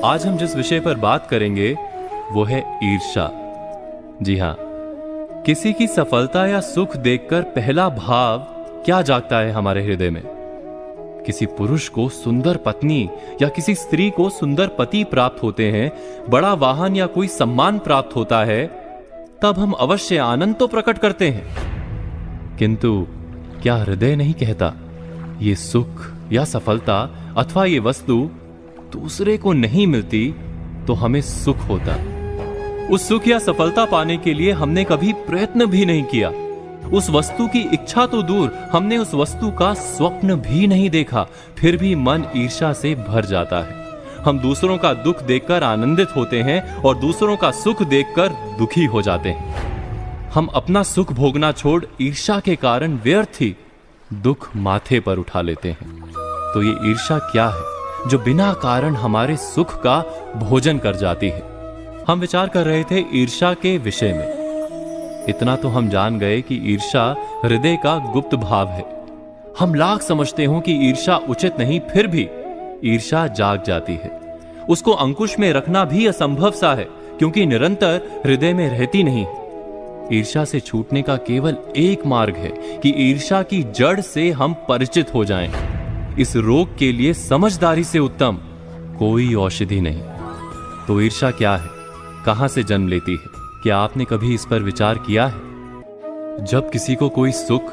आज हम जिस विषय पर बात करेंगे वो है ईर्ष्या। जी हां, किसी की सफलता या सुख देखकर पहला भाव क्या जागता है हमारे हृदय में? किसी पुरुष को सुंदर पत्नी या किसी स्त्री को सुंदर पति प्राप्त होते हैं, बड़ा वाहन या कोई सम्मान प्राप्त होता है, तब हम अवश्य आनंद तो प्रकट करते हैं। किंतु क्या हृदय नहीं कहता, ये सुख या सफलता अथवा ये वस्तु दूसरे को नहीं मिलती तो हमें सुख होता। उस सुख या सफलता पाने के लिए हमने कभी प्रयत्न भी नहीं किया। उस वस्तु की इच्छा तो दूर, हमने उस वस्तु का स्वप्न भी नहीं देखा, फिर भी मन ईर्ष्या से भर जाता है। हम दूसरों का दुख देखकर आनंदित होते हैं और दूसरों का सुख देखकर दुखी हो जाते हैं। हम अपना सुख भोगना छोड़ ईर्ष्या के कारण व्यर्थ ही दुख माथे पर उठा लेते हैं। तो ये ईर्ष्या क्या है जो बिना कारण हमारे सुख का भोजन कर जाती है? हम विचार कर रहे थे ईर्ष्या के विषय में। इतना तो हम जान गए कि ईर्ष्या हृदय का गुप्त भाव है। हम लाख समझते हो कि ईर्ष्या उचित नहीं, फिर भी ईर्ष्या जाग जाती है। उसको अंकुश में रखना भी असंभव सा है, क्योंकि निरंतर हृदय में रहती नहीं है। ईर्ष्या से छूटने का केवल एक मार्ग है कि ईर्ष्या की जड़ से हम परिचित हो जाएं। इस रोग के लिए समझदारी से उत्तम कोई औषधि नहीं। तो ईर्ष्या क्या है, कहां से जन्म लेती है? क्या आपने कभी इस पर विचार किया है? जब किसी को कोई सुख,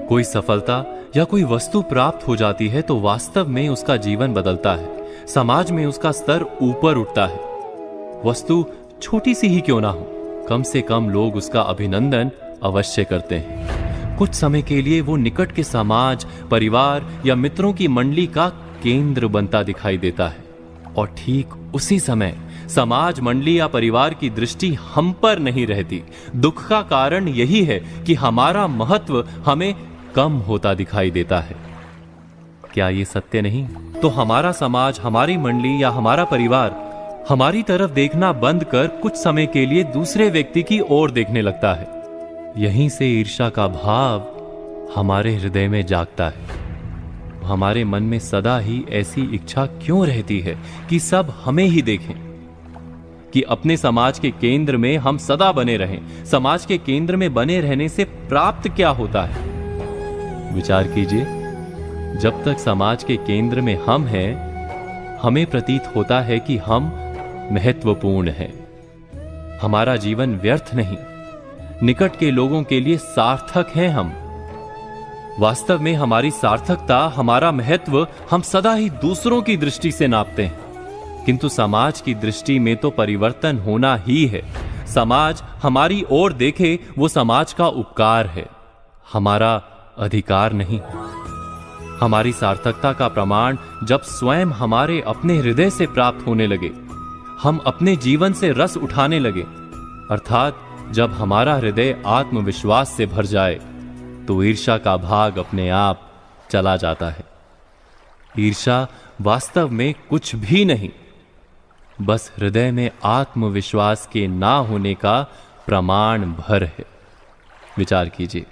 कोई सफलता या कोई वस्तु प्राप्त हो जाती है तो वास्तव में उसका जीवन बदलता है, समाज में उसका स्तर ऊपर उठता है। वस्तु छोटी सी ही क्यों ना हो, कम से कम लोग उसका अभिनंदन अवश्य करते हैं। कुछ समय के लिए वो निकट के समाज, परिवार या मित्रों की मंडली का केंद्र बनता दिखाई देता है, और ठीक उसी समय समाज, मंडली या परिवार की दृष्टि हम पर नहीं रहती। दुख का कारण यही है कि हमारा महत्व हमें कम होता दिखाई देता है। क्या ये सत्य नहीं? तो हमारा समाज, हमारी मंडली या हमारा परिवार हमारी तरफ देखना बंद कर कुछ समय के लिए दूसरे व्यक्ति की ओर देखने लगता है। यहीं से ईर्ष्या का भाव हमारे हृदय में जागता है। हमारे मन में सदा ही ऐसी इच्छा क्यों रहती है कि सब हमें ही देखें, कि अपने समाज के केंद्र में हम सदा बने रहें। समाज के केंद्र में बने रहने से प्राप्त क्या होता है? विचार कीजिए, जब तक समाज के केंद्र में हम हैं, हमें प्रतीत होता है कि हम महत्वपूर्ण हैं। हमारा जीवन व्यर्थ नहीं, निकट के लोगों के लिए सार्थक हैं हम। वास्तव में हमारी सार्थकता, हमारा महत्व हम सदा ही दूसरों की दृष्टि से नापते हैं, किंतु समाज की दृष्टि में तो परिवर्तन होना ही है। समाज हमारी ओर देखे वो समाज का उपकार है, हमारा अधिकार नहीं। हमारी सार्थकता का प्रमाण जब स्वयं हमारे अपने हृदय से प्राप्त होने लगे, हम अपने जीवन से रस उठाने लगे, अर्थात जब हमारा हृदय आत्मविश्वास से भर जाए, तो ईर्ष्या का भाग अपने आप चला जाता है। ईर्ष्या वास्तव में कुछ भी नहीं, बस हृदय में आत्मविश्वास के ना होने का प्रमाण भर है। विचार कीजिए।